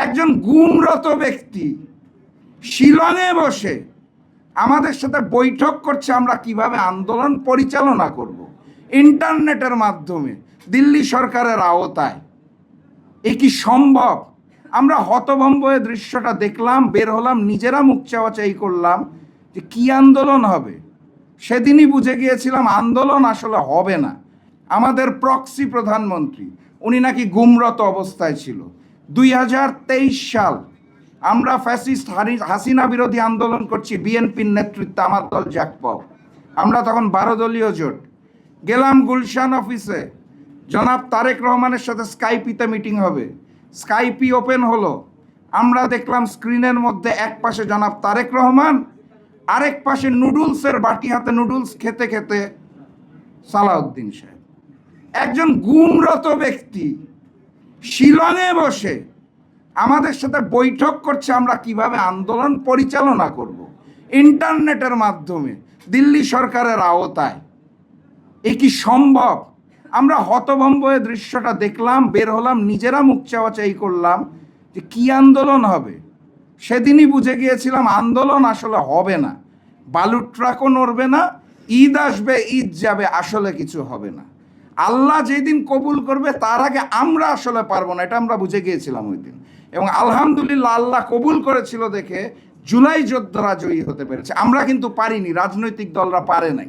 একজন গুমরত ব্যক্তি শিলংয়ে বসে আমাদের সাথে বৈঠক করছে আমরা কিভাবে আন্দোলন পরিচালনা করব ইন্টারনেটের মাধ্যমে দিল্লি সরকারের আওতায়। এ কি সম্ভব? আমরা হতভম্ব হয়ে দৃশ্যটা দেখলাম, বের হলাম, নিজেরা মুখ চাওয়াচাই করলাম যে কি আন্দোলন হবে। সেদিনই বুঝে গিয়েছিলাম আন্দোলন আসলে হবে না। আমাদের প্রক্সি প্রধানমন্ত্রী উনি নাকি গুমরত অবস্থায় ছিল। 2023 সাল আমরা ফ্যাসিস্ট হাসিনা বিরোধী আন্দোলন করছি, বিএনপির নেতৃত্বে আমার দল জাকপাও। আমরা তখন 12 দলীয় জোট গেলাম গুলশান অফিসে, জনাব তারেক রহমানের সাথে স্কাইপিতে মিটিং হবে। স্কাইপি ওপেন হলো, আমরা দেখলাম স্ক্রিনের মধ্যে এক পাশে জনাব তারেক রহমান, আরেক পাশে নুডলসের বাটি হাতে নুডলস খেতে খেতে সালাউদ্দিন সাহেব। একজন গুমরত ব্যক্তি শিলংয়ে বসে আমাদের সাথে বৈঠক করছে আমরা কিভাবে আন্দোলন পরিচালনা করব ইন্টারনেটের মাধ্যমে দিল্লি সরকারের আওতায়। এ কি সম্ভব? আমরা হতভম্ব হয়ে দৃশ্যটা দেখলাম, বের হলাম, নিজেরা মুখ চাওয়াচাই করলাম যে কি আন্দোলন হবে। সেদিনই বুঝে গিয়েছিলাম আন্দোলন আসলে হবে না। বালুর ট্রাকও নড়বে না, ঈদ আসবে ঈদ যাবে, আসলে কিছু হবে না। আল্লাহ যেদিন কবুল করবে তার আগে আমরা আসলে পারবো না, এটা আমরা বুঝে গিয়েছিলাম ওই দিন। এবং আলহামদুলিল্লাহ আল্লাহ কবুল করেছিল দেখে জুলাই যোদ্ধারা জয়ী হতে পেরেছে। আমরা কিন্তু পারিনি, রাজনৈতিক দলরা পারে নাই।